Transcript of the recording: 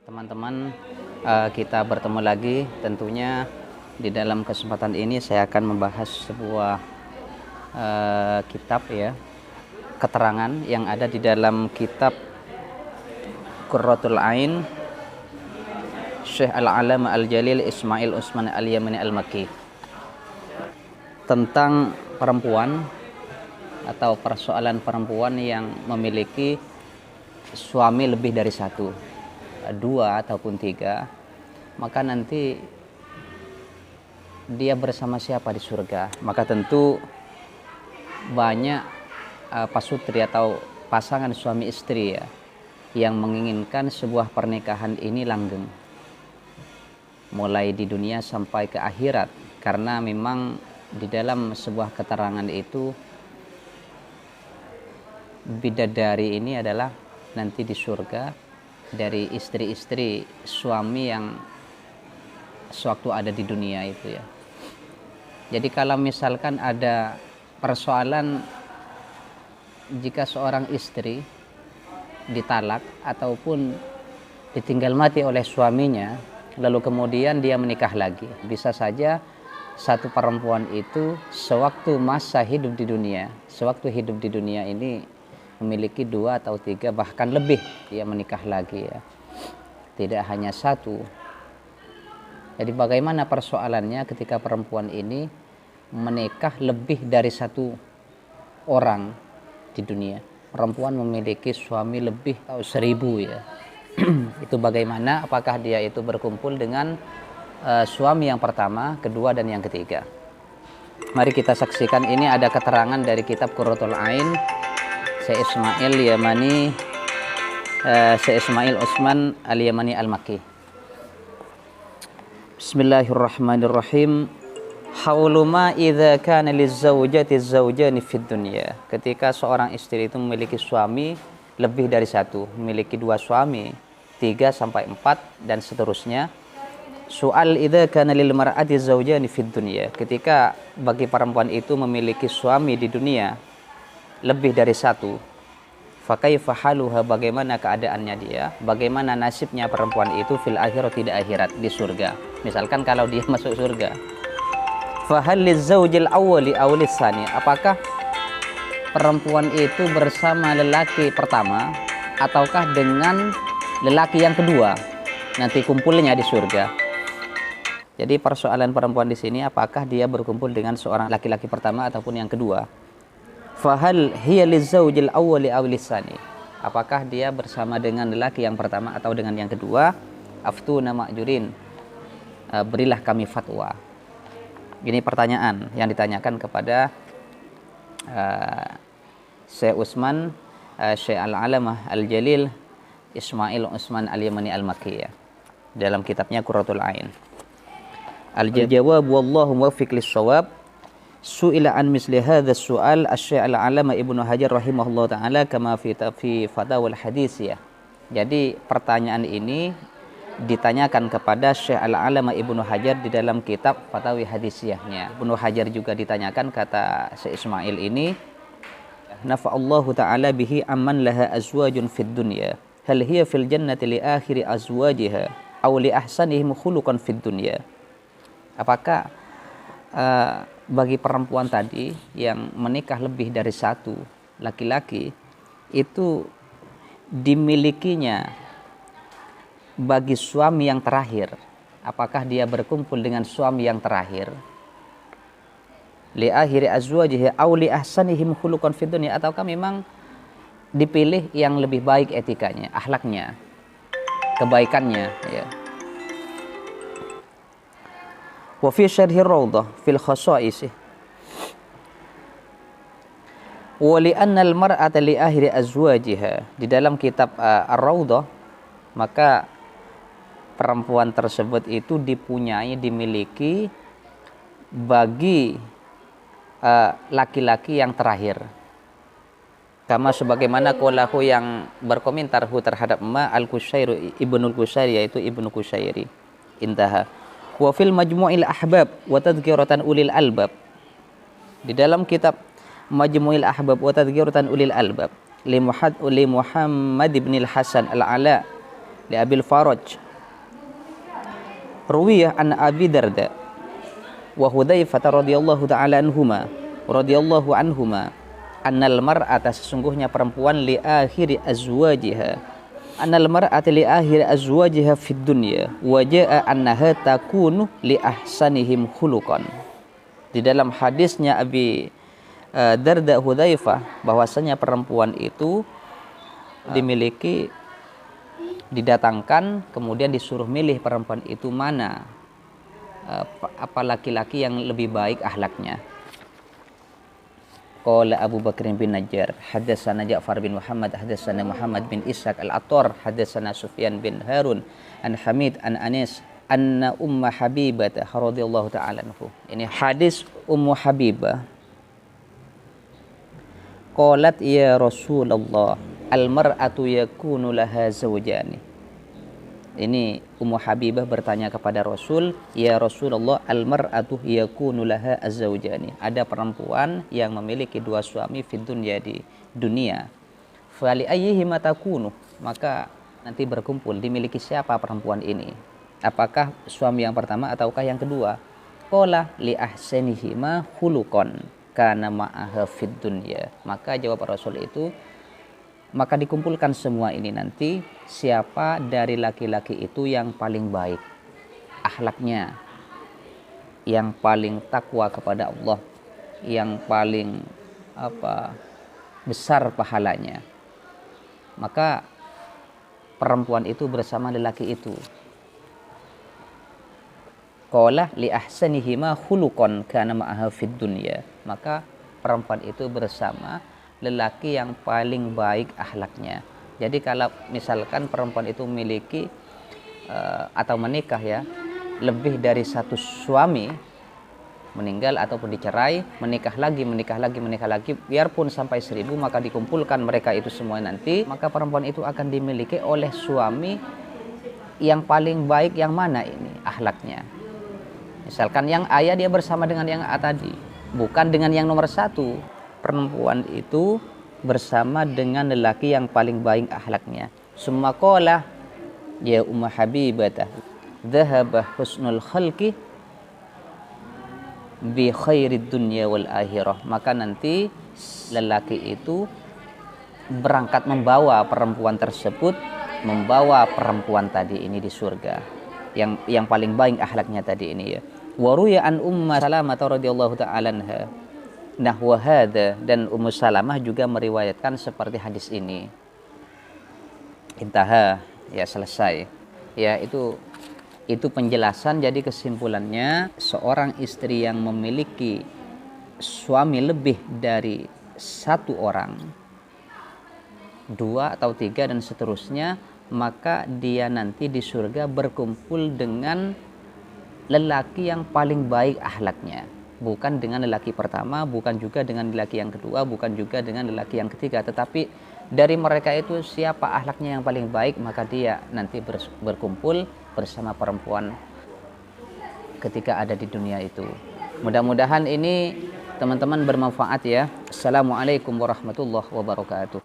Teman-teman, kita bertemu lagi. Tentunya di dalam kesempatan ini saya akan membahas sebuah kitab, ya, keterangan yang ada di dalam kitab Qurratul Ain Syekh Al-Alama Al-Jalil Ismail Utsman Al-Yamani Al-Makki, tentang perempuan atau persoalan perempuan yang memiliki suami lebih dari satu, dua ataupun tiga, maka nanti dia bersama siapa di surga. Maka tentu banyak pasutri atau pasangan suami istri, ya, yang menginginkan sebuah pernikahan ini langgeng mulai di dunia sampai ke akhirat, karena memang di dalam sebuah keterangan itu bidadari ini adalah nanti di surga dari istri-istri suami yang sewaktu ada di dunia itu, ya. Jadi kalau misalkan ada persoalan jika seorang istri ditalak ataupun ditinggal mati oleh suaminya, lalu kemudian dia menikah lagi, bisa saja satu perempuan itu sewaktu masa hidup di dunia, sewaktu hidup di dunia ini memiliki dua atau tiga bahkan lebih, dia menikah lagi, ya, tidak hanya satu. Jadi bagaimana persoalannya ketika perempuan ini menikah lebih dari satu orang di dunia? Perempuan memiliki suami lebih atau 1000, ya. Itu bagaimana? Apakah dia itu berkumpul dengan suami yang pertama, kedua, dan yang ketiga? Mari kita saksikan. Ini ada keterangan dari kitab Qurratul Ain Syekh Ismail Utsman Al-Yamani Al-Makki. Bismillahirrahmanirrahim. Haulu ma idza kana lizzawjati zawjani fid dunya. Ketika seorang istri itu memiliki suami lebih dari satu, memiliki dua suami, 3 sampai 4 dan seterusnya. Soal idza kana lil mar'ati zawjani fid dunya. Ketika bagi perempuan itu memiliki suami di dunia lebih dari satu, fakaifa haluha, bagaimana keadaannya dia, bagaimana nasibnya perempuan itu fil akhirat, tidak akhirat, di surga. Misalkan kalau dia masuk surga, fahal lizzawjil awwali aw lisani, apakah perempuan itu bersama lelaki pertama ataukah dengan lelaki yang kedua, nanti kumpulnya di surga. Jadi persoalan perempuan di sini, apakah dia berkumpul dengan seorang laki-laki pertama ataupun yang kedua? Fahal hiya lizzawjil awwali aw lisani, apakah dia bersama dengan lelaki yang pertama atau dengan yang kedua? Aftuna ma'jurin, berilah kami fatwa. Ini pertanyaan yang ditanyakan kepada Syekh Utsman, Syekh Al-Alamah Al-Jalil Ismail Utsman Al-Yamani Al-Makki, ya, dalam kitabnya Qurratul Ain. Al-jawab wallahu muwaffiq lis-shawab. Su'ila an misli hadha su'al asy-Syaikh Al-Alama Ibnu Hajar rahimahullah taala kama fi fatawal hadisiyah. Jadi pertanyaan ini ditanyakan kepada Syekh Al-Alama Ibnu Hajar di dalam kitab Fatawi Hadisiyahnya. Ibnu Hajar juga ditanyakan, kata Syekh Ismail ini, nafa'allahu ta'ala bihi amman laha azwajun fid dunya, hal hiya fil jannati li akhiri azwajiha aw li ahsanihim khuluqan fid dunya. Apakah bagi perempuan tadi yang menikah lebih dari satu laki-laki itu dimilikinya bagi suami yang terakhir, apakah dia berkumpul dengan suami yang terakhir li akhiri azwajihi aw li ahsanihim khuluqan fid dunya, ataukah memang dipilih yang lebih baik etikanya, akhlaknya, kebaikannya, ya. Wa fi syarhi Rawdah fil khasa'is wa li anna al mar'ata li akhiri azwajiha, di dalam kitab Ar-Rawdah, maka perempuan tersebut itu dimiliki bagi laki-laki yang terakhir, kama sebagaimana qalahu yang berkomentar terhadap ma al-Qushairi, Ibnu Qushairi, yaitu Ibnu Qushairi, intaha. Wa fil majmu'il ahbab wa tadhkiratan ulil albab, di dalam kitab Majmu'il Ahbab wa Tadhkiratan Ulil Albab li Muhammad ibn al-Hasan al-Ala li Abil Faraj ruwiyah an Abi Darda wa Hudzaifah radhiyallahu ta'ala anhuma annal mar'ata, sesungguhnya perempuan li akhiri azwajiha, annal mar'ata li akhiri azwajiha fid dunya wa jaa annaha takunu li ahsanihim khuluqan. Di dalam hadisnya Abi Darda Hudzaifah bahwasanya perempuan itu dimiliki, didatangkan, kemudian disuruh milih perempuan itu mana apa laki-laki yang lebih baik akhlaknya. Qala Abu Bakr bin Najjar hadatsana Ja'far bin Muhammad hadatsana Muhammad bin Ishaq al-Attar hadatsana Sufyan bin Harun an Hamid an Anis anna Ummu Habibah radhiyallahu ta'ala anhu. Ini hadis Ummu Habibah. Qalat ya Rasulullah al-mar'atu yakunu laha zawjani. Ini Ummu Habibah bertanya kepada Rasul, ya Rasulullah al-mar'atu yakunu laha azwajani. Ada perempuan yang memiliki dua suami fid dunya, di dunia. Fali ayyihima takunu, maka nanti berkumpul dimiliki siapa perempuan ini? Apakah suami yang pertama ataukah yang kedua? Qala li ahsanihima khuluqan kana ma'aha fid dunya. Maka jawab Rasul itu, maka dikumpulkan semua ini nanti siapa dari laki-laki itu yang paling baik akhlaknya, yang paling takwa kepada Allah, yang paling besar pahalanya, maka perempuan itu bersama lelaki itu. Qala li ahsanihima khuluqan kana ma'aha fid dunya. Maka perempuan itu bersama lelaki yang paling baik akhlaknya. Jadi kalau misalkan perempuan itu memiliki atau menikah ya, lebih dari satu suami, meninggal ataupun dicerai, menikah lagi, biarpun sampai 1000, maka dikumpulkan mereka itu semua nanti, maka perempuan itu akan dimiliki oleh suami yang paling baik yang mana ini akhlaknya. Misalkan yang ayah dia bersama dengan yang A tadi, bukan dengan yang nomor 1. Perempuan itu bersama dengan lelaki yang paling baik akhlaknya. Summa qala ya Ummu Habibah dhahaba husnul khalqi bi khairid dunya wal akhirah. Maka nanti lelaki itu berangkat membawa perempuan tersebut, membawa perempuan tadi ini di surga, yang paling baik akhlaknya tadi ini ya. Wa ruya an Ummu Salamah radhiyallahu ta'ala anha nahwa hadza, dan Ummu Salamah juga meriwayatkan seperti hadis ini. Intaha, ya selesai. Ya itu penjelasan. Jadi kesimpulannya, seorang istri yang memiliki suami lebih dari 1 orang, 2 atau 3 dan seterusnya, maka dia nanti di surga berkumpul dengan lelaki yang paling baik akhlaknya. Bukan dengan lelaki pertama, bukan juga dengan lelaki yang kedua, bukan juga dengan lelaki yang ketiga, tetapi dari mereka itu siapa akhlaknya yang paling baik, maka dia nanti berkumpul bersama perempuan ketika ada di dunia itu. Mudah-mudahan ini teman-teman bermanfaat ya. Assalamualaikum warahmatullahi wabarakatuh.